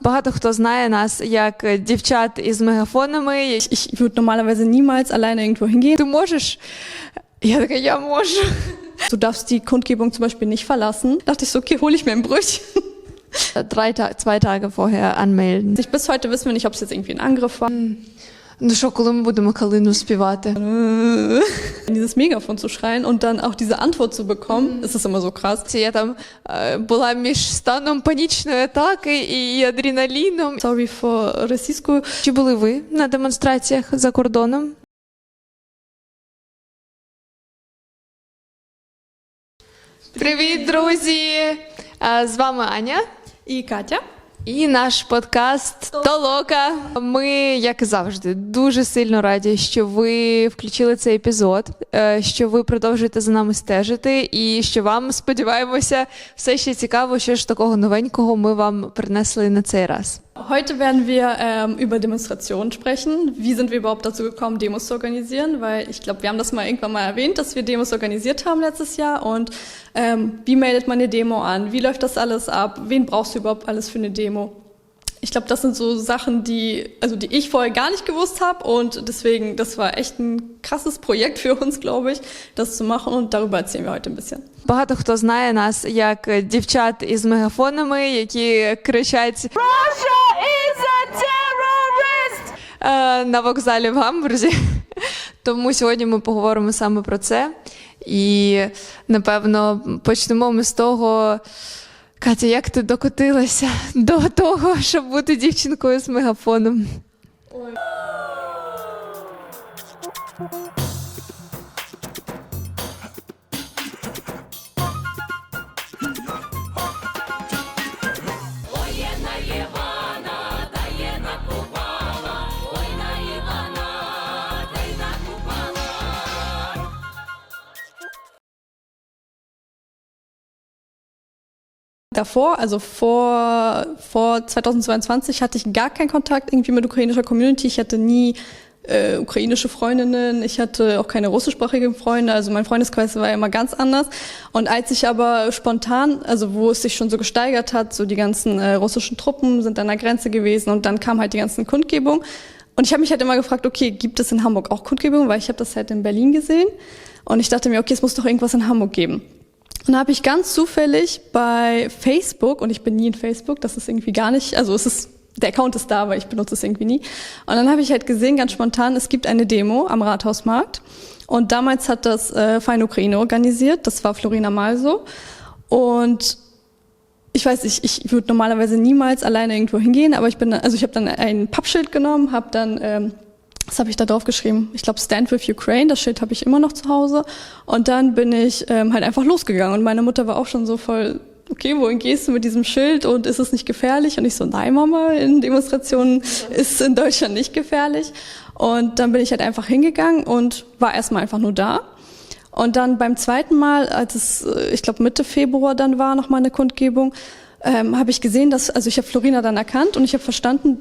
Багато хто знає нас як дівчат із мегафонами. Ich würde normalerweise niemals alleine irgendwo hingehen. Ти можеш? Я така, я можу. Du darfst die Kundgebung zum Beispiel nicht verlassen. Da dachte ich so, okay, hole ich mir ein Brötchen. 2 Tage vorher anmelden. Bis heute wissen wir nicht, ob es jetzt irgendwie ein Angriff war. Ну що, коли ми будемо калину співати? In dieses Megafon zu schreien und dann auch diese Antwort zu bekommen, ist das immer so krass. Я там була між станом панічної атаки і адреналіном. Sorry for російською. Чи були ви на демонстраціях за кордоном? Привіт, друзі! З вами Аня. І Катя. І наш подкаст «Толока». Ми, як і завжди, дуже сильно раді, що ви включили цей епізод, що ви продовжуєте за нами стежити і що вам, сподіваємося, все ще цікаво, що ж такого новенького ми вам принесли на цей раз. Heute werden wir über Demonstrationen sprechen. Wie sind wir überhaupt dazu gekommen, Demos zu organisieren? Weil ich glaube, wir haben das mal irgendwann mal erwähnt, dass wir Demos organisiert haben letztes Jahr. Und wie meldet man eine Demo an? Wie läuft das alles ab? Wen brauchst du überhaupt alles für eine Demo? Ich glaube, das sind so Sachen, die ich vorher gar nicht gewusst habe. Und deswegen, das war echt ein krasses Projekt für uns, glaube ich, das zu machen. Und darüber erzählen wir heute ein bisschen. Багато хто знає нас як дівчат із мегафонами, які кричать «Russia is a terrorist!» на вокзалі в Гамбурзі. Тому сьогодні ми поговоримо саме про це. І, напевно, почнемо ми з того, Катя, як ти докотилася до того, щоб бути дівчинкою з мегафоном? Ой. Davor, also vor 2022 hatte ich gar keinen Kontakt irgendwie mit ukrainischer Community. Ich hatte nie ukrainische Freundinnen, ich hatte auch keine russischsprachigen Freunde, also mein Freundeskreis war immer ganz anders. Und als ich aber spontan, also wo es sich schon so gesteigert hat, so die ganzen russischen Truppen sind an der Grenze gewesen und dann kam halt die ganzen Kundgebungen. Und ich habe mich halt immer gefragt, okay, gibt es in Hamburg auch Kundgebungen, weil ich habe das halt in Berlin gesehen. Und ich dachte mir, okay, es muss doch irgendwas in Hamburg geben. Und da habe ich ganz zufällig bei Facebook, und ich bin nie in Facebook, das ist irgendwie gar nicht, also der Account ist da, aber ich benutze es irgendwie nie. Und dann habe ich halt gesehen, ganz spontan, es gibt eine Demo am Rathausmarkt. Und damals hat das Verein Ukraine organisiert, das war Florina Malso. Und ich weiß, ich würde normalerweise niemals alleine irgendwo hingehen, aber ich habe dann ein Pappschild genommen, habe dann was habe ich da drauf geschrieben? Ich glaube, Stand with Ukraine, das Schild habe ich immer noch zu Hause. Und dann bin ich halt einfach losgegangen. Und meine Mutter war auch schon so voll, okay, wohin gehst du mit diesem Schild und ist es nicht gefährlich? Und ich so, nein Mama, in Demonstrationen ist in Deutschland nicht gefährlich. Und dann bin ich halt einfach hingegangen und war erstmal einfach nur da. Und dann beim zweiten Mal, als es, ich glaube Mitte Februar dann war, nochmal eine Kundgebung, habe ich gesehen, also ich habe Florina dann erkannt und ich habe verstanden,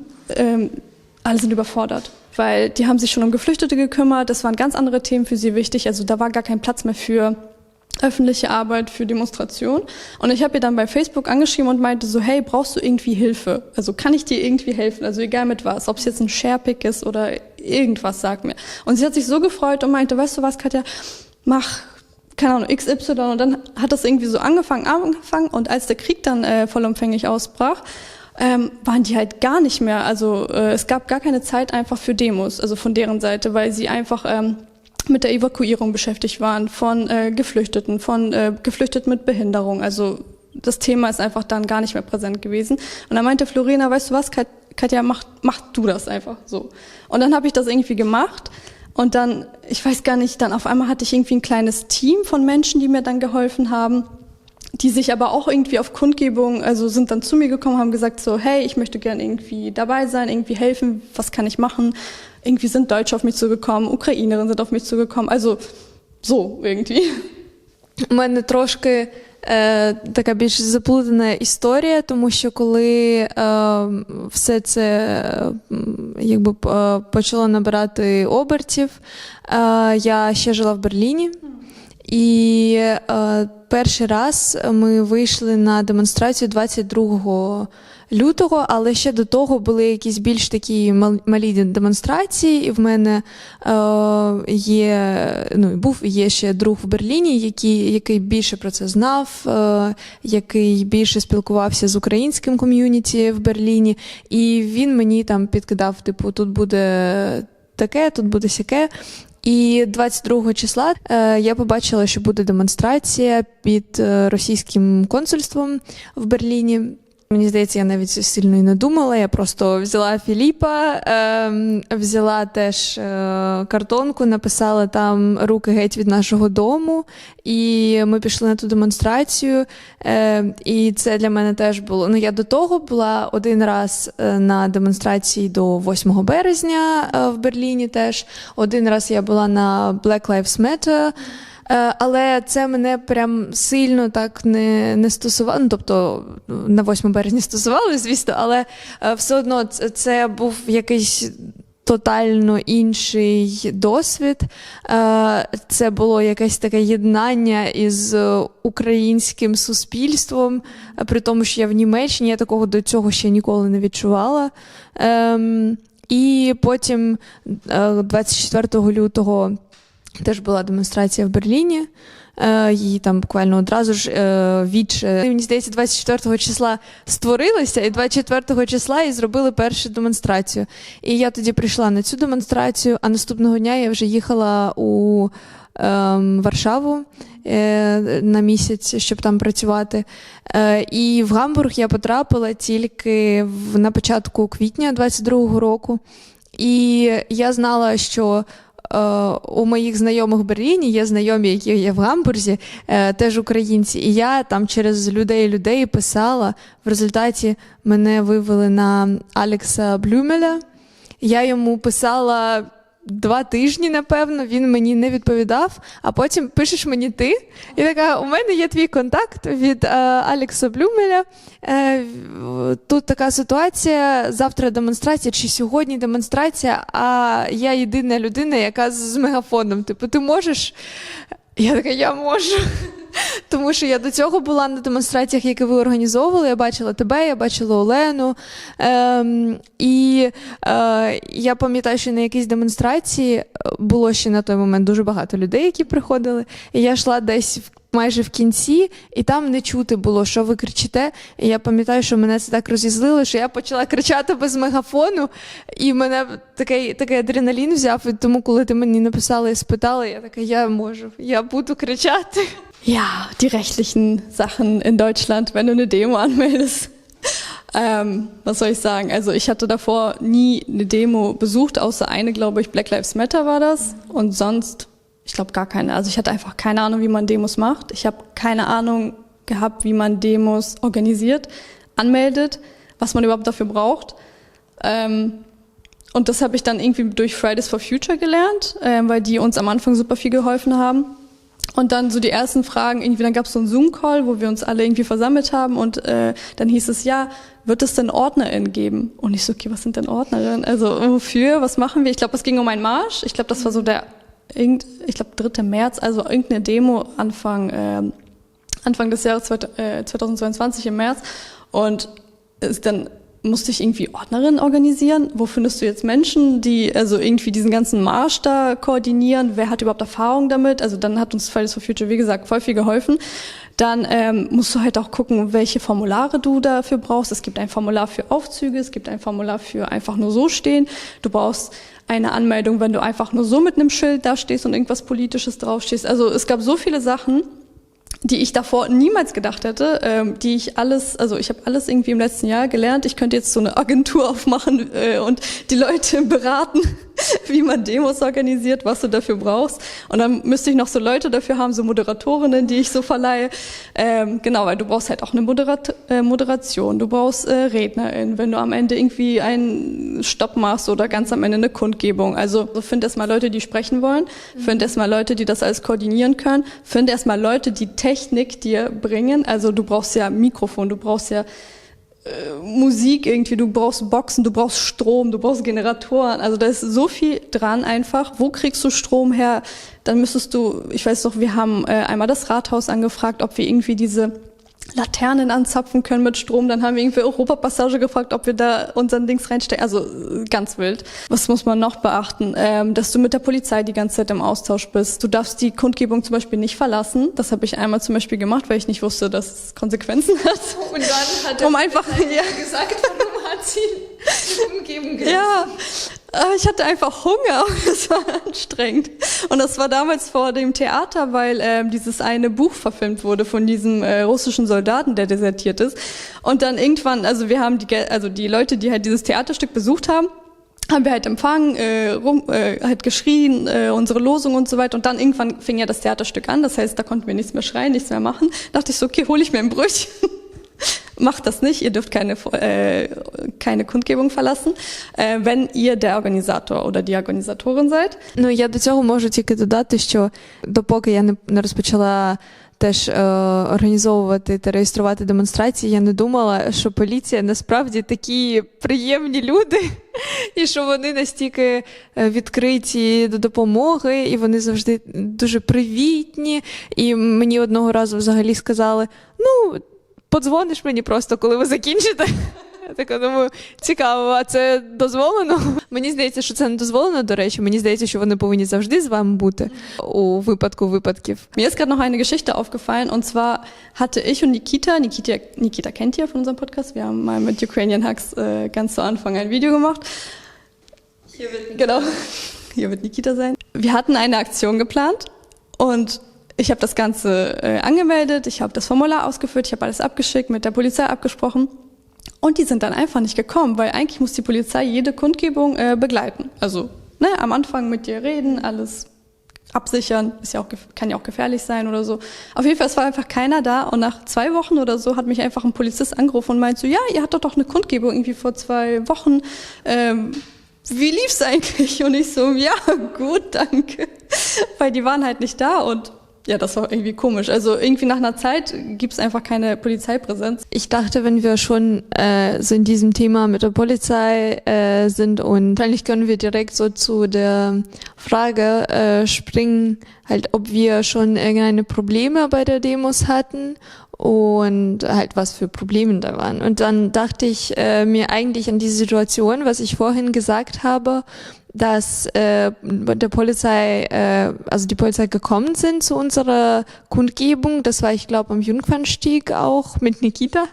alle sind überfordert. Weil die haben sich schon um Geflüchtete gekümmert, das waren ganz andere Themen für sie wichtig, also da war gar kein Platz mehr für öffentliche Arbeit, für Demonstration. Und ich habe ihr dann bei Facebook angeschrieben und meinte so, hey, brauchst du irgendwie Hilfe? Also kann ich dir irgendwie helfen? Also egal mit was, ob es jetzt ein Sharepick ist oder irgendwas, sag mir. Und sie hat sich so gefreut und meinte, weißt du was, Katja, mach, keine Ahnung, XY. Und dann hat das irgendwie so angefangen. Und als der Krieg dann vollumfänglich ausbrach, waren die halt gar nicht mehr, also es gab gar keine Zeit einfach für Demos, also von deren Seite, weil sie einfach mit der Evakuierung beschäftigt waren von Geflüchteten, von Geflüchteten mit Behinderung, also das Thema ist einfach dann gar nicht mehr präsent gewesen. Und dann meinte Florina, weißt du was, Katja, mach du das einfach so. Und dann habe ich das irgendwie gemacht und dann, ich weiß gar nicht, dann auf einmal hatte ich irgendwie ein kleines Team von Menschen, die mir dann geholfen haben, die sich aber auch irgendwie auf Kundgebung, also sind dann zu mir gekommen, haben gesagt so, hey, ich möchte gerne irgendwie dabei sein, irgendwie helfen, was kann ich machen? Irgendwie sind Deutsche auf mich zugekommen, Ukrainerinnen sind auf mich zugekommen, also so irgendwie. У мене трошки така більш заплутана історія, тому що коли все це якби почало набирати обертів, я ще жила в Берліні. І перший раз ми вийшли на демонстрацію 22 лютого, але ще до того були якісь більш такі малі демонстрації, і в мене є ще друг в Берліні, який більше про це знав, який більше спілкувався з українським ком'юніті в Берліні, і він мені там підкидав, типу, тут буде таке, тут буде сяке. І 22 числа я побачила, що буде демонстрація під російським консульством в Берліні. Мені здається, я навіть сильно і не думала, я просто взяла Філіпа, взяла теж картонку, написала там «Руки геть від нашого дому», і ми пішли на ту демонстрацію, і це для мене теж було. Я до того була один раз на демонстрації до 8 березня в Берліні теж, один раз я була на Black Lives Matter, але це мене прям сильно так не стосувало, тобто на 8 березня стосувало, звісно, але все одно це був якийсь тотально інший досвід. Це було якесь таке єднання із українським суспільством, при тому, що я в Німеччині, я такого до цього ще ніколи не відчувала. І потім 24 лютого теж була демонстрація в Берліні, її там буквально одразу ж мені здається, 24 числа створилася, і 24 числа і зробили першу демонстрацію. І я тоді прийшла на цю демонстрацію, а наступного дня я вже їхала у Варшаву на місяць, щоб там працювати. І в Гамбург я потрапила тільки на початку квітня 22-го року. І я знала, що у моїх знайомих в Берліні є знайомі, які є в Гамбурзі, теж українці. І я там через людей писала. В результаті мене вивели на Алекса Блюмеля. Я йому писала 2 тижні, напевно, він мені не відповідав, а потім пишеш мені ти. І така, у мене є твій контакт від Алекса Блюмеля. Тут така ситуація, завтра демонстрація, чи сьогодні демонстрація, а я єдина людина, яка з мегафоном. Типу, ти можеш? Я така, я можу. Тому що я до цього була на демонстраціях, які ви організовували. Я бачила тебе, я бачила Олену. Я пам'ятаю, що на якійсь демонстрації було ще на той момент дуже багато людей, які приходили. І я йшла десь майже в кінці, і там не чути було, що ви кричите. І я пам'ятаю, що мене це так розізлило, що я почала кричати без мегафону, і мене такий адреналін взяв. І тому, коли ти мені написала і спитала, я така, я можу, я буду кричати. Ja, die rechtlichen Sachen in Deutschland, wenn du eine Demo anmeldest. Was soll ich sagen? Also ich hatte davor nie eine Demo besucht, außer eine, glaube ich, Black Lives Matter war das. Und sonst, ich glaube, gar keine. Also ich hatte einfach keine Ahnung, wie man Demos macht. Ich habe keine Ahnung gehabt, wie man Demos organisiert, anmeldet, was man überhaupt dafür braucht. Und das habe ich dann irgendwie durch Fridays for Future gelernt, weil die uns am Anfang super viel geholfen haben. Und dann so die ersten Fragen, irgendwie, dann gab es so einen Zoom-Call, wo wir uns alle irgendwie versammelt haben und dann hieß es, ja, wird es denn OrdnerInnen geben? Und ich so, okay, was sind denn OrdnerInnen? Also wofür, was machen wir? Ich glaube, es ging um einen Marsch. Ich glaube, das war so 3. März, also irgendeine Demo Anfang des Jahres 2022 im März. Und dann musste ich irgendwie Ordnerinnen organisieren. Wo findest du jetzt Menschen, die also irgendwie diesen ganzen Marsch da koordinieren? Wer hat überhaupt Erfahrung damit? Also dann hat uns Fridays for Future, wie gesagt, voll viel geholfen. Dann musst du halt auch gucken, welche Formulare du dafür brauchst. Es gibt ein Formular für Aufzüge, es gibt ein Formular für einfach nur so stehen. Du brauchst eine Anmeldung, wenn du einfach nur so mit einem Schild da stehst und irgendwas Politisches draufstehst. Also es gab so viele Sachen, die ich davor niemals gedacht hätte, ich habe alles irgendwie im letzten Jahr gelernt. Ich könnte jetzt so eine Agentur aufmachen und die Leute beraten, wie man Demos organisiert, was du dafür brauchst. Und dann müsste ich noch so Leute dafür haben, so Moderatorinnen, die ich so verleihe. Genau, weil du brauchst halt auch eine Moderation, du brauchst RednerInnen, wenn du am Ende irgendwie einen Stopp machst oder ganz am Ende eine Kundgebung. Also find erstmal Leute, die sprechen wollen, find erstmal Leute, die das alles koordinieren können, find erstmal Leute, die Technik dir bringen. Also du brauchst ja Mikrofon, du brauchst ja Musik irgendwie, du brauchst Boxen, du brauchst Strom, du brauchst Generatoren. Also da ist so viel dran einfach. Wo kriegst du Strom her? Dann müsstest du, ich weiß doch, wir haben einmal das Rathaus angefragt, ob wir irgendwie diese Laternen anzapfen können mit Strom. Dann haben wir irgendwie Europapassage gefragt, ob wir da unseren Dings reinstecken. Also ganz wild. Was muss man noch beachten? Dass du mit der Polizei die ganze Zeit im Austausch bist. Du darfst die Kundgebung zum Beispiel nicht verlassen. Das habe ich einmal zum Beispiel gemacht, weil ich nicht wusste, dass es Konsequenzen hat. Und dann hat er gesagt, warum hat sie die Kundgebung gelassen? Ja, aber ich hatte einfach Hunger und es war anstrengend. Und das war damals vor dem Theater, weil dieses eine Buch verfilmt wurde von diesem russischen Soldaten, der desertiert ist. Und dann irgendwann, also wir haben die Leute, die halt dieses Theaterstück besucht haben wir halt empfangen, halt geschrien, unsere Losung und so weiter. Und dann irgendwann fing ja das Theaterstück an. Das heißt, da konnten wir nichts mehr schreien, nichts mehr machen. Da dachte ich so, okay, hole ich mir ein Brötchen. Macht das nicht, ihr dürft keine Kundgebung verlassen, wenn ihr der Organisator oder die Organisatorin seid. Ну, я до цього можу тільки додати, що допоки я не розпочала теж організовувати та реєструвати демонстрації, я не думала, що поліція насправді такі приємні люди, і що вони настільки відкриті до допомоги, і вони завжди дуже привітні. І мені одного разу взагалі сказали, ну, подзвониш мені просто, коли ви закінчите. Я така думаю, цікаво, а це дозволено? Мені здається, що це не дозволено, до речі. Мені здається, що вони повинні завжди з вами бути у випадку випадків. Mir ist gerade noch eine Geschichte aufgefallen, und zwar hatte ich und Nikita kennt ihr von unserem Podcast, wir haben mal mit Ukrainian Hacks ganz zu Anfang ein Video gemacht. Hier wird Nikita sein. Wir hatten eine Aktion geplant und ich habe das Ganze angemeldet, ich habe das Formular ausgefüllt, ich habe alles abgeschickt, mit der Polizei abgesprochen. Und die sind dann einfach nicht gekommen, weil eigentlich muss die Polizei jede Kundgebung begleiten. Also am Anfang mit dir reden, alles absichern, kann ja auch gefährlich sein oder so. Auf jeden Fall, es war einfach keiner da, und nach 2 Wochen oder so hat mich einfach ein Polizist angerufen und meint so, ja, ihr hattet doch eine Kundgebung irgendwie vor 2 Wochen. Wie lief's eigentlich? Und ich so, ja, gut, danke. Weil die waren halt nicht da, und ja, das war irgendwie komisch. Also irgendwie nach einer Zeit gibt's einfach keine Polizeipräsenz. Ich dachte, wenn wir schon so in diesem Thema mit der Polizei sind, und wahrscheinlich können wir direkt so zu der Frage springen, halt, ob wir schon irgendeine Probleme bei der Demos hatten und halt was für Probleme da waren. Und dann dachte ich mir eigentlich an diese Situation, was ich vorhin gesagt habe, dass die Polizei gekommen sind zu unserer Kundgebung. Das war, ich glaube, am Jungfernstieg auch mit Nikita.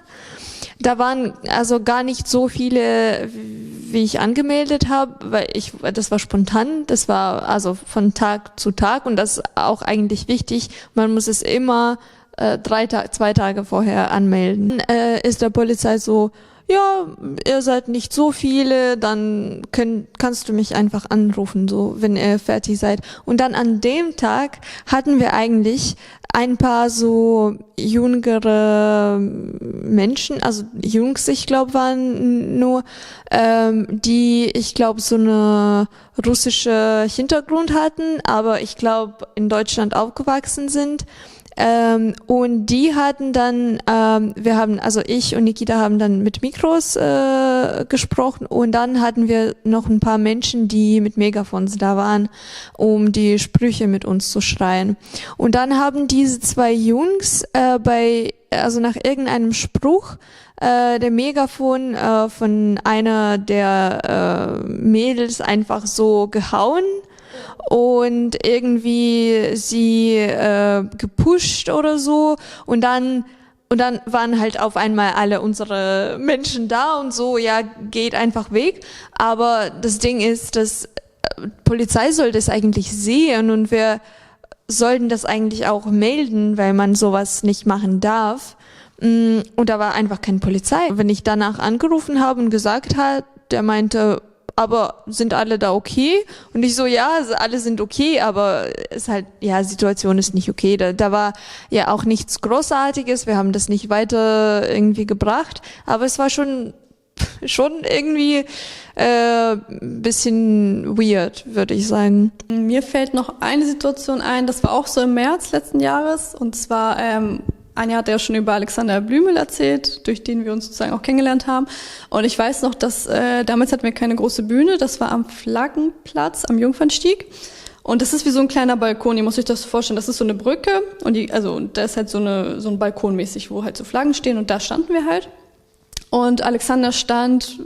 Da waren also gar nicht so viele, wie ich angemeldet habe, weil das war spontan, das war also von Tag zu Tag, und das ist auch eigentlich wichtig. Man muss es immer 2 Tage vorher anmelden. Ist der Polizei so, ja, ihr seid nicht so viele, dann kannst du mich einfach anrufen, so, wenn ihr fertig seid. Und dann an dem Tag hatten wir eigentlich ein paar so jüngere Menschen, also Jungs, ich glaube, waren nur, die, ich glaube, so eine russische Hintergrund hatten, aber ich glaube, in Deutschland aufgewachsen sind. Und die hatten dann, ich und Nikita haben dann mit Mikros gesprochen, und dann hatten wir noch ein paar Menschen, die mit Megafons da waren, um die Sprüche mit uns zu schreien. Und dann haben diese 2 Jungs nach irgendeinem Spruch der Megafon von einer der Mädels einfach so gehauen und irgendwie sie gepusht oder so, und dann waren halt auf einmal alle unsere Menschen da und so, ja, geht einfach weg. Aber das Ding ist, dass Polizei soll das eigentlich sehen, und wir sollten das eigentlich auch melden, weil man sowas nicht machen darf. Und da war einfach keine Polizei. Wenn ich danach angerufen habe und gesagt habe, der meinte, aber sind alle da okay? Und ich so, ja, alle sind okay, aber ist halt, ja, Situation ist nicht okay. Da war ja auch nichts Großartiges, wir haben das nicht weiter irgendwie gebracht, aber es war schon irgendwie bisschen weird, würde ich sagen. Mir fällt noch eine Situation ein, das war auch so im März letzten Jahres, und zwar Anja hat ja schon über Alexander Blümel erzählt, durch den wir uns sozusagen auch kennengelernt haben. Und ich weiß noch, dass damals hatten wir keine große Bühne, das war am Flaggenplatz, am Jungfernstieg. Und das ist wie so ein kleiner Balkon, ihr müsst euch das vorstellen, das ist so eine Brücke und da ist halt so ein Balkon mäßig, wo halt so Flaggen stehen und da standen wir halt. Und Alexander stand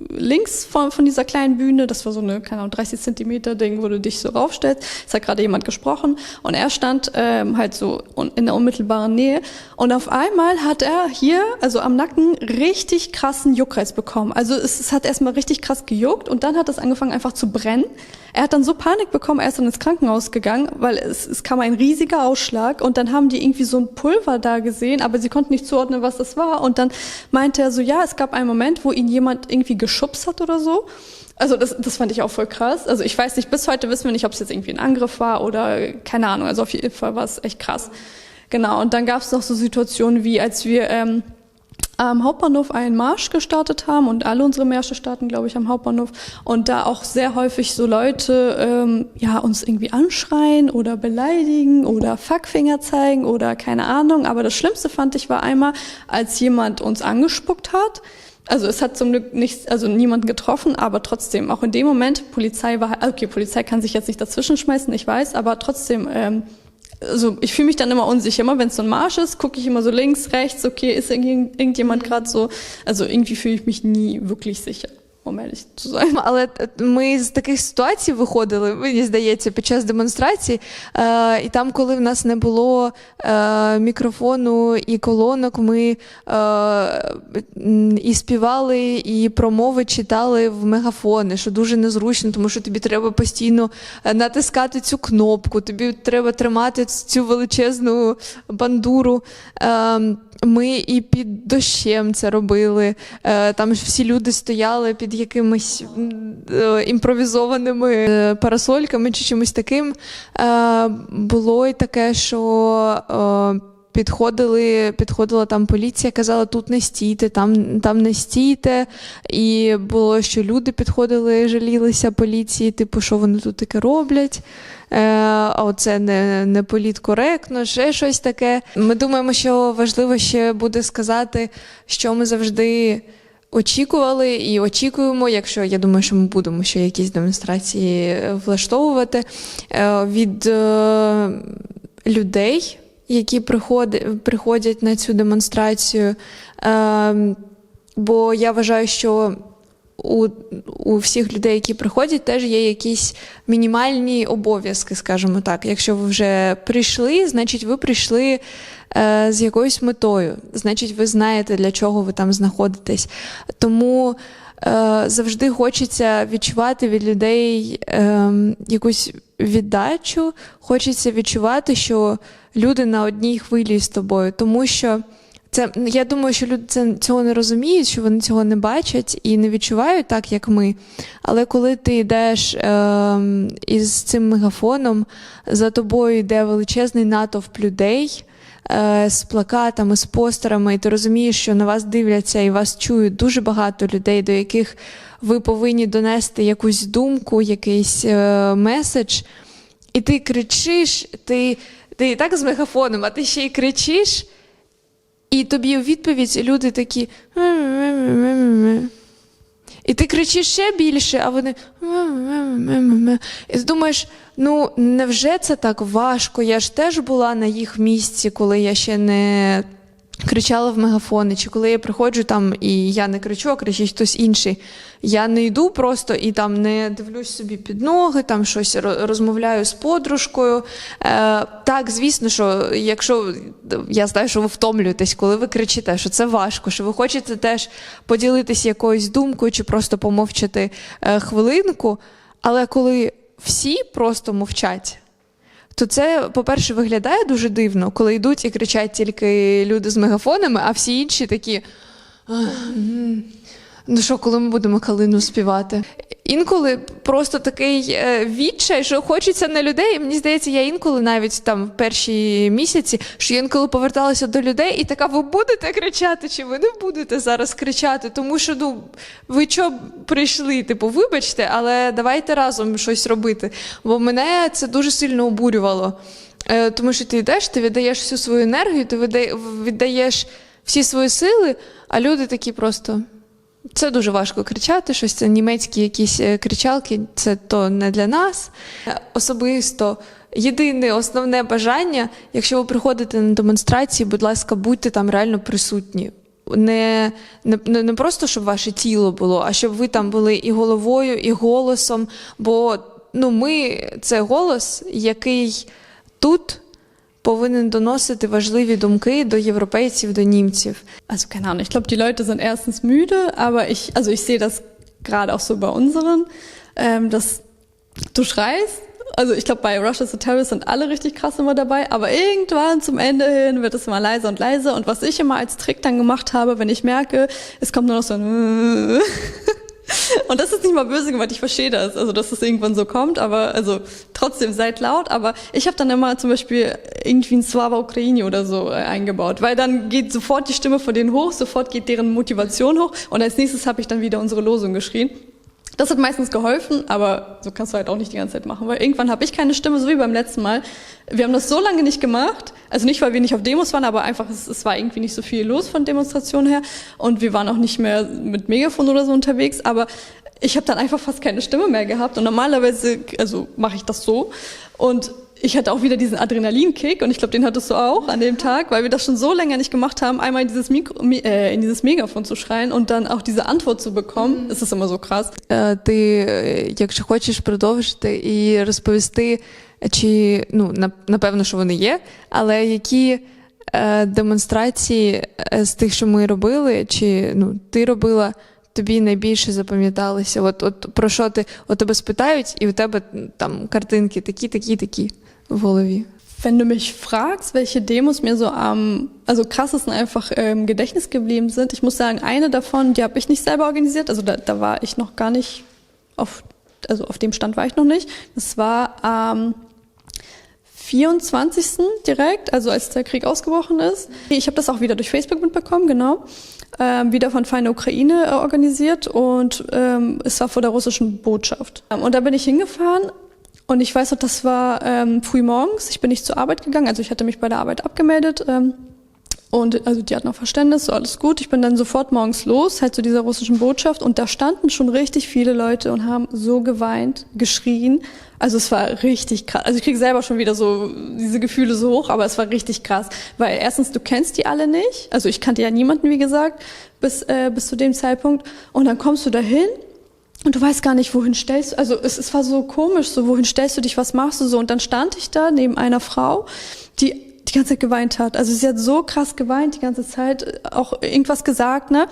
links von dieser kleinen Bühne, das war so eine, keine Ahnung, 30 Zentimeter Ding, wo du dich so raufstellst. Es hat gerade jemand gesprochen und er stand halt so in der unmittelbaren Nähe. Und auf einmal hat er hier, also am Nacken, richtig krassen Juckreiz bekommen. Also es hat erstmal richtig krass gejuckt und dann hat es angefangen einfach zu brennen. Er hat dann so Panik bekommen, er ist dann ins Krankenhaus gegangen, weil es kam ein riesiger Ausschlag und dann haben die irgendwie so ein Pulver da gesehen, aber sie konnten nicht zuordnen, was das war. Und dann meinte er so, ja, es gab einen Moment, wo ihn jemand irgendwie geschubst hat oder so. Also das fand ich auch voll krass. Also ich weiß nicht, bis heute wissen wir nicht, ob es jetzt irgendwie ein Angriff war oder keine Ahnung. Also auf jeden Fall war es echt krass. Genau, und dann gab es noch so Situationen wie, als wir am Hauptbahnhof einen Marsch gestartet haben und alle unsere Märsche starten, glaube ich, am Hauptbahnhof und da auch sehr häufig so Leute uns irgendwie anschreien oder beleidigen oder Fuckfinger zeigen oder keine Ahnung. Aber das Schlimmste fand ich war einmal, als jemand uns angespuckt hat. Also es hat zum Glück niemanden getroffen, aber trotzdem, auch in dem Moment, Polizei kann sich jetzt nicht dazwischen schmeißen, ich weiß, aber trotzdem, also ich fühle mich dann immer unsicher. Immer wenn es so ein Marsch ist, gucke ich immer so links, rechts, okay, ist irgendjemand gerade so. Also irgendwie fühle ich mich nie wirklich sicher, um ehrlich zu sein. Але ми з таких ситуацій виходили, мені здається, під час демонстрації, і там, коли в нас не було мікрофону і колонок, ми і співали, і промови читали в мегафони, що дуже незручно, тому що тобі треба постійно натискати цю кнопку, тобі треба тримати цю величезну бандуру. Ми і під дощем це робили. Там ж всі люди стояли під якимись імпровізованими парасольками чи чимось таким. Було і таке, що підходила там поліція, казала, тут не стійте, там не стійте. І було, що люди підходили, жалілися поліції, типу, що вони тут таке роблять. А оце не політкоректно, ще щось таке. Ми думаємо, що важливо ще буде сказати, що ми завжди очікували і очікуємо, якщо, я думаю, що ми будемо ще якісь демонстрації влаштовувати, від людей, які приходять на цю демонстрацію. Бо я вважаю, що у всіх людей, які приходять, теж є якісь мінімальні обов'язки, скажімо так. Якщо ви вже прийшли, значить ви прийшли з якоюсь метою. Значить ви знаєте, для чого ви там знаходитесь. Тому завжди хочеться відчувати від людей якусь віддачу, хочеться відчувати, що люди на одній хвилі з тобою. Тому що я думаю, що люди цього не розуміють, що вони цього не бачать і не відчувають так, як ми. Але коли ти йдеш із цим мегафоном, за тобою йде величезний натовп людей з плакатами, з постерами, і ти розумієш, що на вас дивляться і вас чують дуже багато людей, до яких ви повинні донести якусь думку, якийсь меседж, і ти кричиш, ти і так з мегафоном, а ти ще й кричиш, і тобі у відповідь люди такі і ти кричиш ще більше, а вони і ти думаєш, ну невже це так важко? Я ж теж була на їх місці, коли я ще не кричала в мегафони, чи коли я приходжу там і я не кричу, а кричить хтось інший. Я не йду просто і там не дивлюсь собі під ноги, там щось розмовляю з подружкою. Так, звісно, що якщо я знаю, що ви втомлюєтесь, коли ви кричите, що це важко, що ви хочете теж поділитися якоюсь думкою чи просто помовчати хвилинку, але коли всі просто мовчать, то це, по-перше, виглядає дуже дивно, коли йдуть і кричать тільки люди з мегафонами, а всі інші такі, ну що, коли ми будемо калину співати? Інколи просто такий відчай, що хочеться на людей, і мені здається, я інколи навіть там в перші місяці, що я інколи поверталася до людей і така, ви будете кричати, чи ви не будете зараз кричати? Тому що, ну, ви що прийшли, типу, вибачте, але давайте разом щось робити. Бо мене це дуже сильно обурювало. Тому що ти йдеш, ти віддаєш всю свою енергію, ти віддаєш всі свої сили, а люди такі просто Це дуже важко кричати, щось це німецькі якісь кричалки, це то не для нас. Особисто єдине основне бажання, якщо ви приходите на демонстрації, будь ласка, будьте там реально присутні. Не просто, щоб ваше тіло було, а щоб ви там були і головою, і голосом, бо ми – це голос, який тут повинен доносити важливі думки до європейців, до німців. Also keine Ahnung, ich glaube, die Leute sind erstens müde, aber ich sehe das gerade auch so bei unseren, dass du schreist. Also ich glaube, bei Russia is the Terrorist sind alle richtig krass immer dabei, aber irgendwann zum Ende hin wird es immer leiser und leiser. Und was ich immer als Trick dann gemacht habe, wenn ich merke, es kommt nur noch so ein und das ist nicht mal böse gemeint, ich verstehe das, also dass es irgendwann so kommt, aber also trotzdem seid laut, aber ich habe dann immer zum Beispiel irgendwie ein Slava Ukraini oder so eingebaut, weil dann geht sofort die Stimme von denen hoch, sofort geht deren Motivation hoch und als nächstes habe ich dann wieder unsere Losung geschrien. Das hat meistens geholfen, aber so kannst du halt auch nicht die ganze Zeit machen, weil irgendwann habe ich keine Stimme, so wie beim letzten Mal. Wir haben das so lange nicht gemacht, also nicht, weil wir nicht auf Demos waren, aber einfach, es war irgendwie nicht so viel los von Demonstrationen her und wir waren auch nicht mehr mit Megafon oder so unterwegs, aber ich habe dann einfach fast keine Stimme mehr gehabt und normalerweise, also mache ich das so und ich hatte auch wieder diesen Adrenalinkick und ich glaube, den hattest du auch an dem Tag, weil wir das schon so länger nicht gemacht haben, einmal in dieses Megafon zu schreien und dann auch diese Antwort zu bekommen. Es ist immer so krass. Ти, якщо хочеш продовжити і розповісти, чи, напевно, що вони є, але які демонстрації з тих, що ми робили, чи ти робила, тобі найбільше запам'яталися? От про що тебе спитають, і у тебе там картинки такі в голові. Wenn du mich fragst, welche Demos mir so also krassesten einfach im Gedächtnis geblieben sind, ich muss sagen, eine davon, die habe ich nicht selber organisiert, also da war ich noch gar nicht auf dem Stand war ich noch nicht. Das war am 24. direkt, also als der Krieg ausgebrochen ist. Ich habe das auch wieder durch Facebook mitbekommen, genau. Wieder von Feinde Ukraine organisiert und es war vor der russischen Botschaft. Und da bin ich hingefahren und ich weiß noch, das war früh morgens, ich bin nicht zur Arbeit gegangen, also ich hatte mich bei der Arbeit abgemeldet und also die hatten auch Verständnis, so alles gut. Ich bin dann sofort morgens los, halt zu dieser russischen Botschaft und da standen schon richtig viele Leute und haben so geweint, geschrien. Also es war richtig krass. Also ich kriege selber schon wieder so diese Gefühle so hoch, aber es war richtig krass. Weil erstens, du kennst die alle nicht. Also ich kannte ja niemanden, wie gesagt, bis zu dem Zeitpunkt. Und dann kommst du dahin und du weißt gar nicht, wohin stellst du. Also es war so komisch, so wohin stellst du dich, was machst du so? Und dann stand ich da neben einer Frau, die ganze Zeit geweint hat. Also sie hat so krass geweint die ganze Zeit, auch irgendwas gesagt, ne?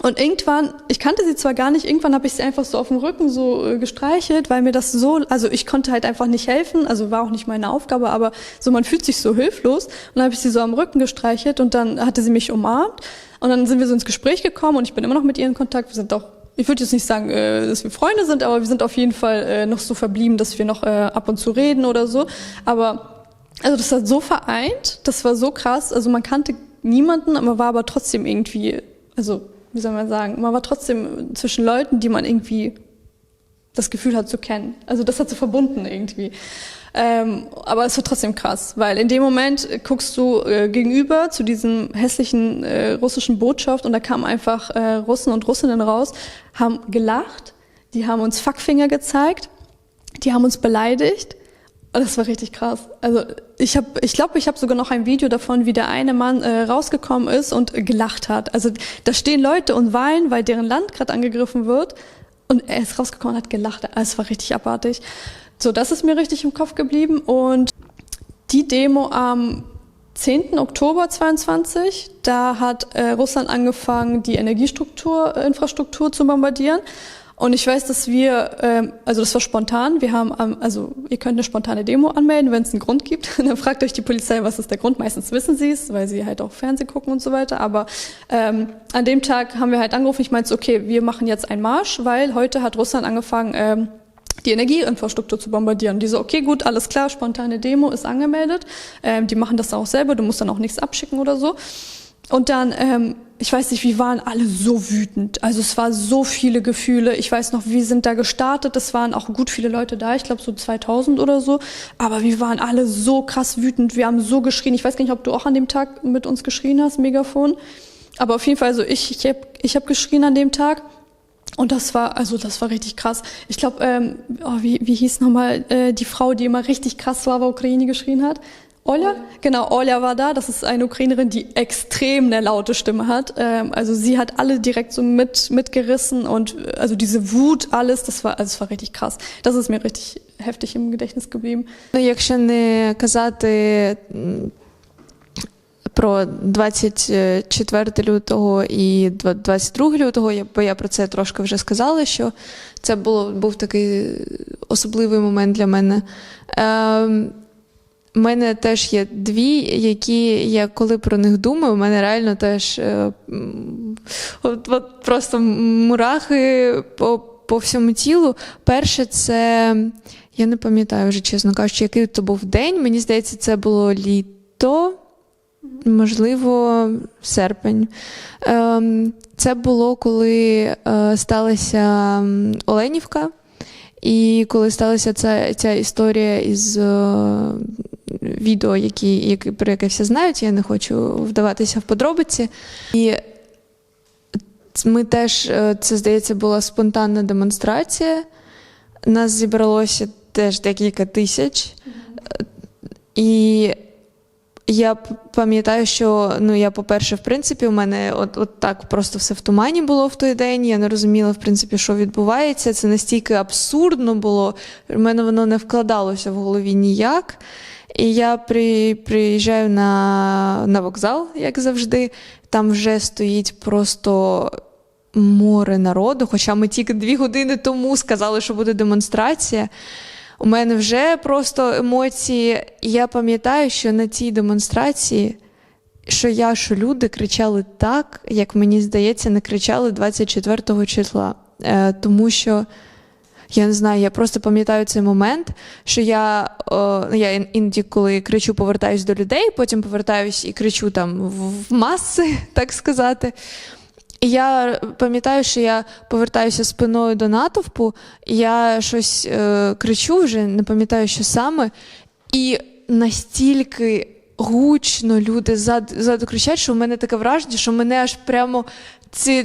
Und irgendwann, ich kannte sie zwar gar nicht, irgendwann habe ich sie einfach so auf dem Rücken so gestreichelt, weil mir das so, also ich konnte halt einfach nicht helfen, also war auch nicht meine Aufgabe, aber so man fühlt sich so hilflos. Und dann habe ich sie so am Rücken gestreichelt und dann hatte sie mich umarmt und dann sind wir so ins Gespräch gekommen und ich bin immer noch mit ihr in Kontakt. Wir sind auch, ich würde jetzt nicht sagen, dass wir Freunde sind, aber wir sind auf jeden Fall noch so verblieben, dass wir noch ab und zu reden oder so. Aber also das hat so vereint, das war so krass, also man kannte niemanden, man war aber trotzdem irgendwie, also wie soll man sagen, man war trotzdem zwischen Leuten, die man irgendwie das Gefühl hat zu kennen. Also das hat so verbunden irgendwie. Aber es war trotzdem krass, weil in dem Moment guckst du gegenüber zu diesem hässlichen russischen Botschaft und da kamen einfach Russen und Russinnen raus, haben gelacht, die haben uns Fuckfinger gezeigt, die haben uns beleidigt. Das war richtig krass. Also ich glaube, ich habe sogar noch ein Video davon, wie der eine Mann rausgekommen ist und gelacht hat. Also da stehen Leute und weinen, weil deren Land gerade angegriffen wird und er ist rausgekommen und hat gelacht. Also es war richtig abartig. So, das ist mir richtig im Kopf geblieben und die Demo am 10. Oktober 22, da hat Russland angefangen, die Infrastruktur zu bombardieren. Und ich weiß, dass wir, also das war spontan, wir haben, also ihr könnt eine spontane Demo anmelden, wenn es einen Grund gibt. Dann fragt euch die Polizei, was ist der Grund. Meistens wissen sie es, weil sie halt auch Fernsehen gucken und so weiter. Aber an dem Tag haben wir halt angerufen, ich meinte, okay, wir machen jetzt einen Marsch, weil heute hat Russland angefangen, die Energieinfrastruktur zu bombardieren. Und die so, okay, gut, alles klar, spontane Demo ist angemeldet. Die machen das auch selber, du musst dann auch nichts abschicken oder so. Und dann, ich weiß nicht, wir waren alle so wütend. Also es war so viele Gefühle. Ich weiß noch, wir sind da gestartet. Es waren auch gut viele Leute da. Ich glaube so 2000 oder so. Aber wir waren alle so krass wütend. Wir haben so geschrien. Ich weiß gar nicht, ob du auch an dem Tag mit uns geschrien hast, Megafon. Aber auf jeden Fall, also ich hab geschrien an dem Tag. Und das war richtig krass. Ich glaube, wie hieß nochmal die Frau, die immer richtig krass war, weil Ukraine geschrien hat? Olja? Genau, Olja war da. Das ist eine Ukrainerin, die extrem eine laute Stimme hat. Also sie hat alle direkt so mitgerissen und also diese Wut, alles, das war richtig krass. Das ist mir richtig heftig im Gedächtnis geblieben. Ну, якщо не казати про 24 лютого і 22 лютого, бо я про це трошки вже сказала, що це був такий особливий момент для мене. У мене теж є дві, які я коли про них думаю, у мене реально теж от просто мурахи по всьому тілу. Перше, це, я не пам'ятаю вже, чесно кажучи, який то був день. Мені здається, це було літо, можливо, серпень. Це було, коли сталася Оленівка. І коли сталася ця історія із відео, про яке всі знають, я не хочу вдаватися в подробиці. І ми теж, це, здається, була спонтанна демонстрація. Нас зібралося теж декілька тисяч. І я пам'ятаю, що, я, по-перше, в принципі, у мене от так просто все в тумані було в той день, я не розуміла, в принципі, що відбувається, це настільки абсурдно було, в мене воно не вкладалося в голові ніяк. І я приїжджаю на вокзал, як завжди, там вже стоїть просто море народу, хоча ми тільки 2 години тому сказали, що буде демонстрація. У мене вже просто емоції. І я пам'ятаю, що на цій демонстрації, що люди кричали так, як, мені здається, не кричали 24 числа. Тому що, я не знаю, я просто пам'ятаю цей момент, що я іноді, коли кричу, повертаюсь до людей, потім повертаюсь і кричу там в маси, так сказати. І я пам'ятаю, що я повертаюся спиною до натовпу, і я щось кричу вже, не пам'ятаю, що саме, і настільки гучно люди ззаду кричать, що в мене таке враження, що мене аж прямо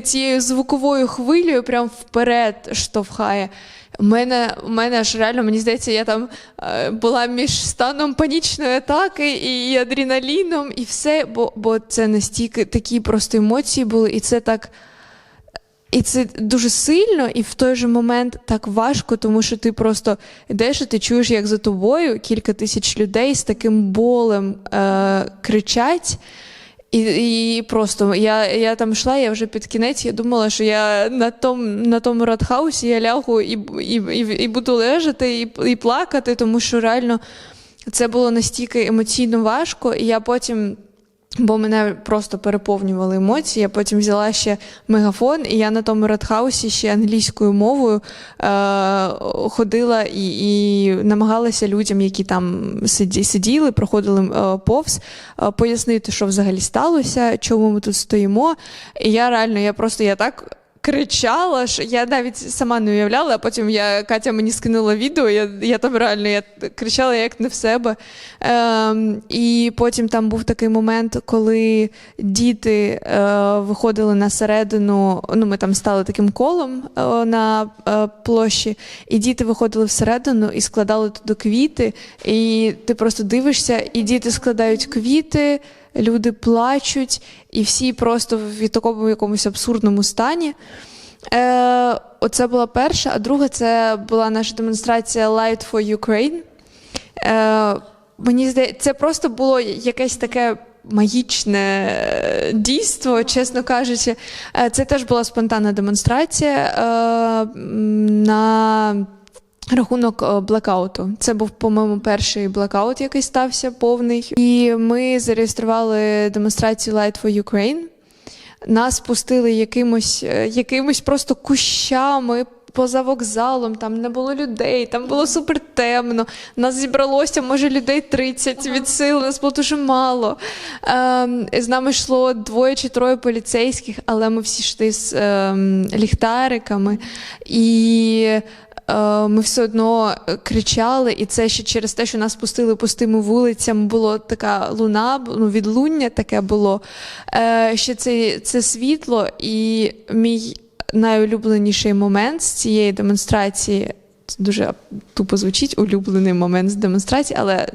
цією звуковою хвилею прямо вперед штовхає. У мене аж реально, мені здається, я там була між станом панічної атаки і адреналіном, і все, бо це настільки такі просто емоції були, і це дуже сильно, і в той же момент так важко, тому що ти просто йдеш, і ти чуєш, як за тобою кілька тисяч людей з таким болем кричать. І просто, я там йшла, я вже під кінець, я думала, що я на тому радхаусі я лягу і буду лежати, і плакати, тому що реально це було настільки емоційно важко, і я потім, бо мене просто переповнювали емоції, я потім взяла ще мегафон, і я на тому радхаусі ще англійською мовою ходила і намагалася людям, які там сиділи, проходили повз, пояснити, що взагалі сталося, чому ми тут стоїмо. І я реально, я так кричала, що я навіть сама не уявляла, а потім Катя мені скинула відео, я там реально кричала як не в себе. І потім там був такий момент, коли діти виходили на середину, ми там стали таким колом на площі, і діти виходили всередину і складали туди квіти, і ти просто дивишся, і діти складають квіти, люди плачуть, і всі просто в такому якомусь абсурдному стані. Оце була перша, а друга це була наша демонстрація Light for Ukraine. Мені здається, це просто було якесь таке магічне дійство, чесно кажучи. Це теж була спонтанна демонстрація на рахунок блекауту. Це був, по-моєму, перший блекаут, який стався повний. І ми зареєстрували демонстрацію Light for Ukraine. Нас пустили якимось просто кущами поза вокзалом, там не було людей, там було супер темно. Нас зібралося, може, людей 30 від сил, нас було дуже мало. З нами йшло 2 чи 3 поліцейських, але ми всі йшли з ліхтариками. І ми все одно кричали, і це ще через те, що нас пустили пустими вулицями, було така луна, відлуння таке було. Ще це світло, і мій найулюбленіший момент з цієї демонстрації, це дуже тупо звучить, улюблений момент з демонстрації, але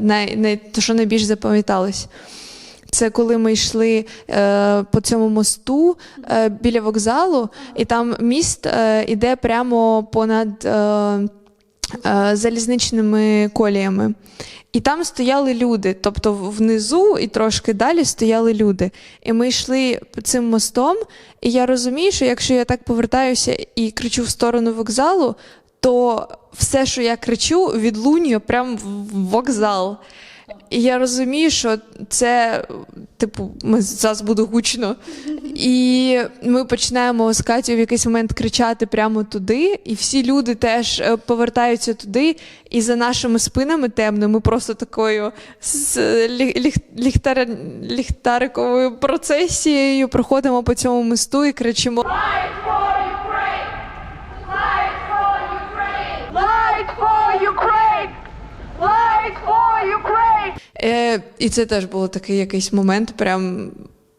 те, що найбільш запам'яталось, це коли ми йшли по цьому мосту біля вокзалу, і там міст іде прямо понад залізничними коліями. І там стояли люди, тобто внизу і трошки далі стояли люди. І ми йшли цим мостом, і я розумію, що якщо я так повертаюся і кричу в сторону вокзалу, то все, що я кричу, відлунює прямо в вокзал. І я розумію, що це, зараз буде гучно. І ми починаємо з Катю в якийсь момент кричати прямо туди, і всі люди теж повертаються туди, і за нашими спинами темно, ми просто такою з ліхтариковою процесією проходимо по цьому мосту і кричимо Light for Ukraine! Light for Ukraine! Light for Ukraine! Light for Ukraine! І це теж було такий якийсь момент, прям,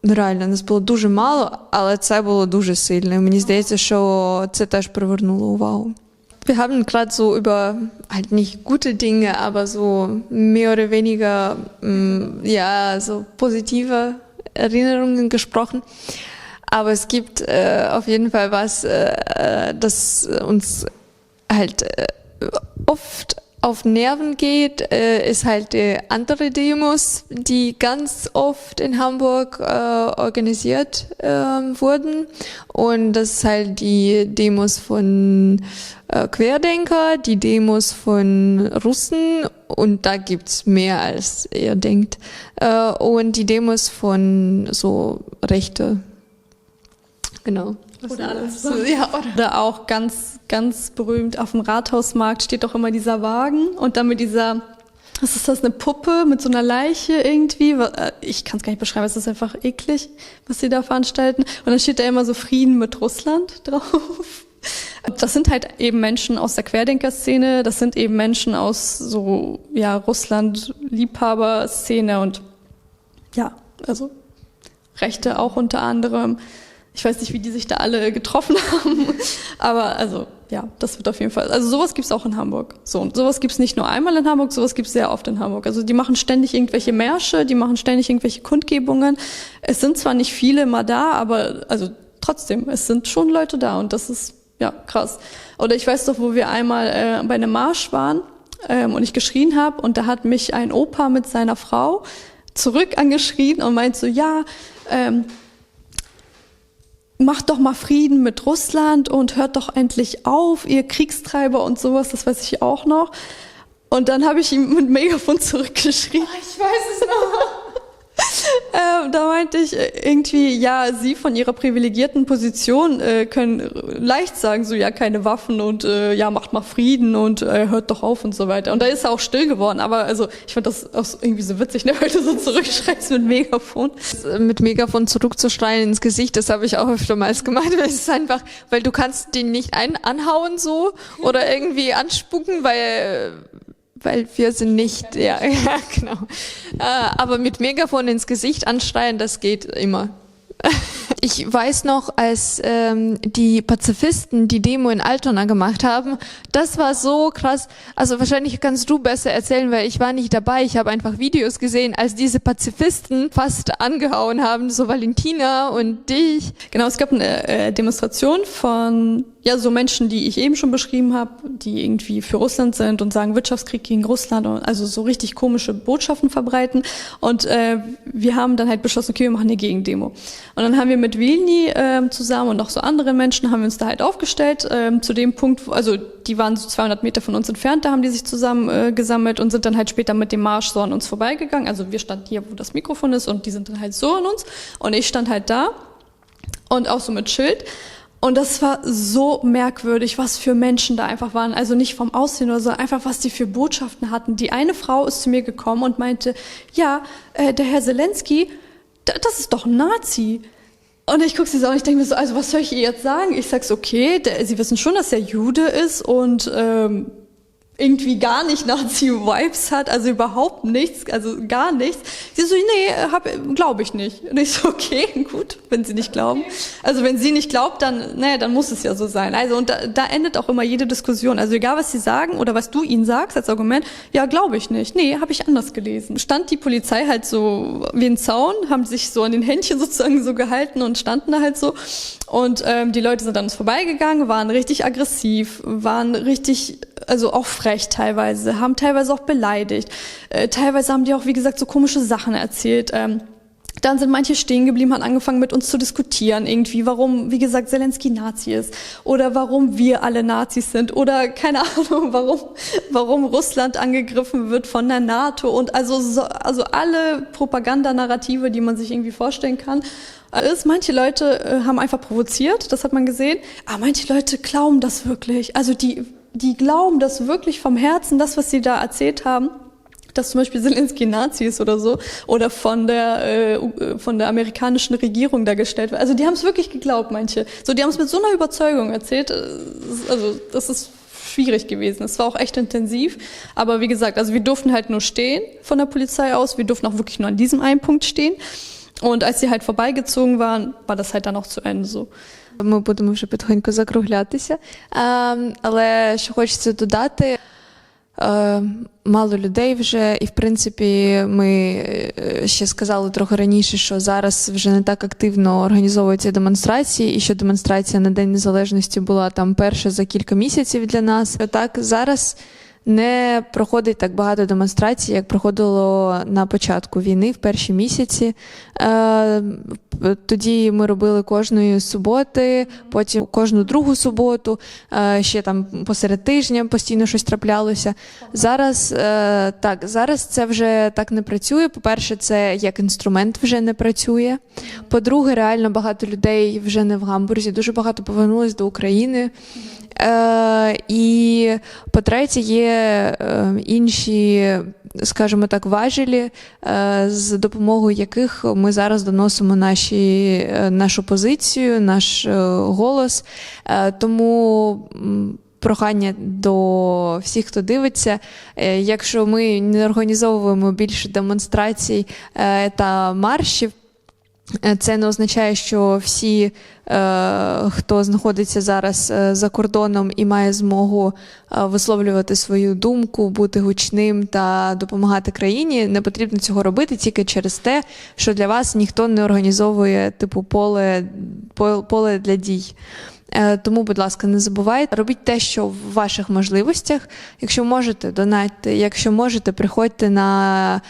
реально, нас було дуже мало, але це було дуже сильно. І мені здається, що це теж привернуло увагу. Wir haben gerade so über halt nicht gute Dinge, aber so mehr oder weniger ja, so positive Erinnerungen gesprochen. Aber es gibt auf jeden Fall was, das uns halt oft auf Nerven geht, ist halt andere Demos, die ganz oft in Hamburg organisiert wurden. Und das ist halt die Demos von Querdenker, die Demos von Russen, und da gibt's mehr als ihr denkt. Und die Demos von so Rechte. Genau. Oder alles. Ja, oder auch ganz, ganz berühmt auf dem Rathausmarkt steht doch immer dieser Wagen und dann mit dieser, was ist das, eine Puppe mit so einer Leiche irgendwie? Ich kann es gar nicht beschreiben, es ist einfach eklig, was sie da veranstalten. Und dann steht da immer so Frieden mit Russland drauf. Das sind halt eben Menschen aus der Querdenker-Szene, das sind eben Menschen aus so, ja, Russland-Liebhaber-Szene und ja, also Rechte auch unter anderem. Ich weiß nicht, wie die sich da alle getroffen haben, aber also ja, das wird auf jeden Fall, also sowas gibt's auch in Hamburg. So, und sowas gibt's nicht nur einmal in Hamburg, sowas gibt's sehr oft in Hamburg. Also die machen ständig irgendwelche Märsche, die machen ständig irgendwelche Kundgebungen. Es sind zwar nicht viele mal da, aber also trotzdem, es sind schon Leute da und das ist ja krass. Oder ich weiß doch, wo wir einmal bei einem Marsch waren und ich geschrien habe und da hat mich ein Opa mit seiner Frau zurück angeschrien und meint so, ja, macht doch mal Frieden mit Russland und hört doch endlich auf, ihr Kriegstreiber und sowas, das weiß ich auch noch. Und dann habe ich ihm mit Megafon zurückgeschrieben. Oh, ich weiß es noch. Da meinte ich irgendwie, ja, Sie von Ihrer privilegierten Position können leicht sagen, so, ja, keine Waffen und ja, macht mal Frieden und hört doch auf und so weiter. Und da ist er auch still geworden, aber also ich fand das auch irgendwie so witzig, ne, weil du so zurückschreibst mit Megafon. Mit Megafon zurückzuschreien ins Gesicht, das habe ich auch öftermals gemacht, weil es ist einfach, weil du kannst den nicht anhauen so oder irgendwie anspucken, weil wir sind nicht, ja, genau. Aber mit Megafon ins Gesicht anschreien, das geht immer. Ich weiß noch, als die Pazifisten die Demo in Altona gemacht haben, das war so krass. Also wahrscheinlich kannst du besser erzählen, weil ich war nicht dabei. Ich habe einfach Videos gesehen, als diese Pazifisten fast angehauen haben, so Valentina und dich. Genau, es gab eine Demonstration von ja so Menschen, die ich eben schon beschrieben habe, die irgendwie für Russland sind und sagen Wirtschaftskrieg gegen Russland, und also so richtig komische Botschaften verbreiten. Und wir haben dann halt beschlossen, okay, wir machen eine Gegendemo. Und dann haben wir mit Vilni zusammen und noch so andere Menschen haben wir uns da halt aufgestellt zu dem Punkt, also die waren so 200 Meter von uns entfernt, da haben die sich zusammen gesammelt und sind dann halt später mit dem Marsch so an uns vorbeigegangen. Also wir standen hier, wo das Mikrofon ist, und die sind dann halt so an uns und ich stand halt da und auch so mit Schild. Und das war so merkwürdig, was für Menschen da einfach waren. Also nicht vom Aussehen oder so, einfach was die für Botschaften hatten. Die eine Frau ist zu mir gekommen und meinte, ja, der Herr Zelensky, das ist doch ein Nazi. Und ich gucke sie so an und ich denke mir so, also was soll ich ihr jetzt sagen? Ich sag's okay, sie wissen schon, dass er Jude ist und irgendwie gar nicht Nazi-Vibes hat, also überhaupt nichts, also gar nichts. Sie so, nee, glaube ich nicht. Und ich so, okay, gut, wenn sie nicht glauben. Also wenn sie nicht glaubt, dann, naja, dann muss es ja so sein. Also und da endet auch immer jede Diskussion. Also egal, was sie sagen oder was du ihnen sagst als Argument, ja, glaube ich nicht. Nee, habe ich anders gelesen. Stand die Polizei halt so wie ein Zaun, haben sich so an den Händchen sozusagen so gehalten und standen da halt so. Und die Leute sind an uns vorbeigegangen, waren richtig aggressiv, waren richtig, also auch frech teilweise, haben teilweise auch beleidigt. Teilweise haben die auch, wie gesagt, so komische Sachen erzählt. Dann sind manche stehen geblieben, haben angefangen mit uns zu diskutieren, irgendwie, warum, wie gesagt, Zelensky Nazi ist oder warum wir alle Nazis sind oder keine Ahnung, warum Russland angegriffen wird von der NATO und also alle Propagandanarrative, die man sich irgendwie vorstellen kann. Manche Leute haben einfach provoziert, das hat man gesehen, aber manche Leute glauben das wirklich. Also die glauben das wirklich vom Herzen, das, was sie da erzählt haben, dass zum Beispiel Zelensky Nazi ist oder so, oder von der amerikanischen Regierung dargestellt wird. Also die haben es wirklich geglaubt, manche. So, die haben es mit so einer Überzeugung erzählt. Also das ist schwierig gewesen. Es war auch echt intensiv. Aber wie gesagt, also wir durften halt nur stehen von der Polizei aus. Wir durften auch wirklich nur an diesem einen Punkt stehen. Und als sie halt vorbeigezogen waren, war das halt dann auch zu Ende so. Ми будемо вже потихеньку закруглятися. Але що хочеться додати, мало людей вже, і в принципі ми ще сказали трохи раніше, що зараз вже не так активно організовуються демонстрації, і що демонстрація на День Незалежності була там перша за кілька місяців для нас. Так, зараз не проходить так багато демонстрацій, як проходило на початку війни, в перші місяці. Тоді ми робили кожної суботи, потім кожну другу суботу, ще там посеред тижня постійно щось траплялося. Зараз це вже так не працює. По-перше, це як інструмент вже не працює. По-друге, реально багато людей вже не в Гамбурзі, дуже багато повернулись до України. І по-третє, є інші, скажімо так, важелі, з допомогою яких ми зараз доносимо нашу позицію, наш голос. Тому прохання до всіх, хто дивиться, якщо ми не організовуємо більше демонстрацій та маршів, це не означає, що всі, хто знаходиться зараз за кордоном і має змогу висловлювати свою думку, бути гучним та допомагати країні, не потрібно цього робити тільки через те, що для вас ніхто не організовує типу поле для дій. Тому, будь ласка, не забувайте, робіть те, що в ваших можливостях. Якщо можете, донатьте. Якщо можете, приходьте на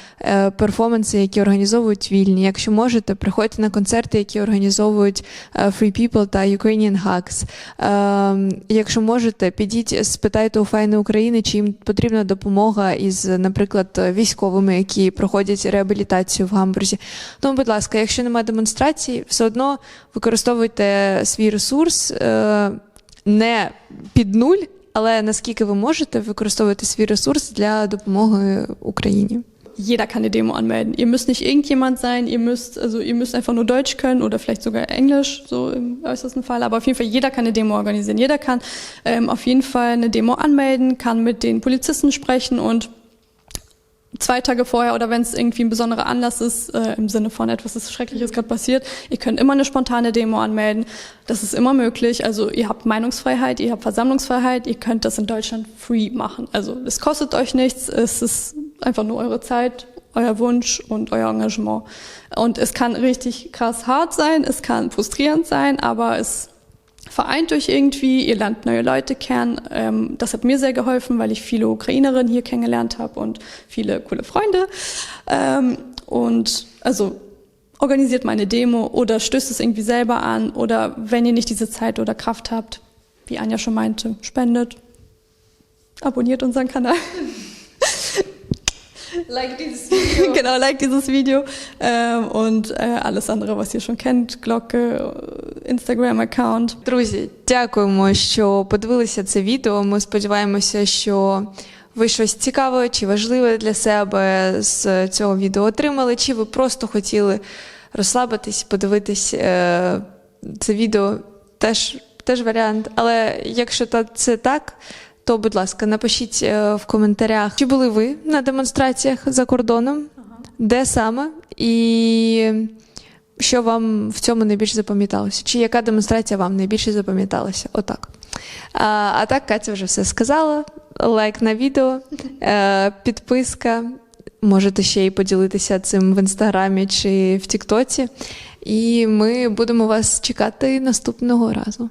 перформанси, які організовують вільні. Якщо можете, приходьте на концерти, які організовують Free People та Ukrainian Hugs. Якщо можете, підіть, спитайте у Файни України, чи їм потрібна допомога із, наприклад, військовими, які проходять реабілітацію в Гамбурзі. Тому, будь ласка, якщо немає демонстрацій, все одно використовуйте свій ресурс, не під нуль, але наскільки ви можете використовувати свій ресурс для допомоги Україні. Jeder kann eine Demo anmelden. Ihr müsst nicht irgendjemand sein, ihr müsst einfach nur Deutsch können oder vielleicht sogar Englisch, so im äußersten Fall. Aber auf jeden Fall, jeder kann eine Demo organisieren. Jeder kann auf jeden Fall eine Demo anmelden, kann mit den Polizisten sprechen und 2 Tage vorher oder wenn es irgendwie ein besonderer Anlass ist, im Sinne von etwas ist Schreckliches gerade passiert, ihr könnt immer eine spontane Demo anmelden. Das ist immer möglich. Also ihr habt Meinungsfreiheit, ihr habt Versammlungsfreiheit, ihr könnt das in Deutschland free machen. Also es kostet euch nichts, es ist einfach nur eure Zeit, euer Wunsch und euer Engagement. Und es kann richtig krass hart sein, es kann frustrierend sein, aber es vereint euch irgendwie, ihr lernt neue Leute kennen. Das hat mir sehr geholfen, weil ich viele Ukrainerinnen hier kennengelernt habe und viele coole Freunde. Und also organisiert mal eine Demo oder stößt es irgendwie selber an oder wenn ihr nicht diese Zeit oder Kraft habt, wie Anja schon meinte, spendet, abonniert unseren Kanal. Like dieses Video. Genau, like dieses Video. Und alles andere, was ihr schon kennt, Glocke, Instagram-Account. Друзі, дякуємо, що подивилися це відео. Ми сподіваємося, що ви щось цікаве чи важливе для себе з цього відео отримали, чи ви просто хотіли розслабитись, подивитись це відео, теж варіант. Але якщо це так, то, будь ласка, напишіть в коментарях, чи були ви на демонстраціях за кордоном, де саме, і що вам в цьому найбільше запам'яталося, чи яка демонстрація вам найбільше запам'яталася. Отак. А так, Катя вже все сказала. Лайк на відео, підписка. Можете ще й поділитися цим в Інстаграмі чи в Тіктоці. І ми будемо вас чекати наступного разу.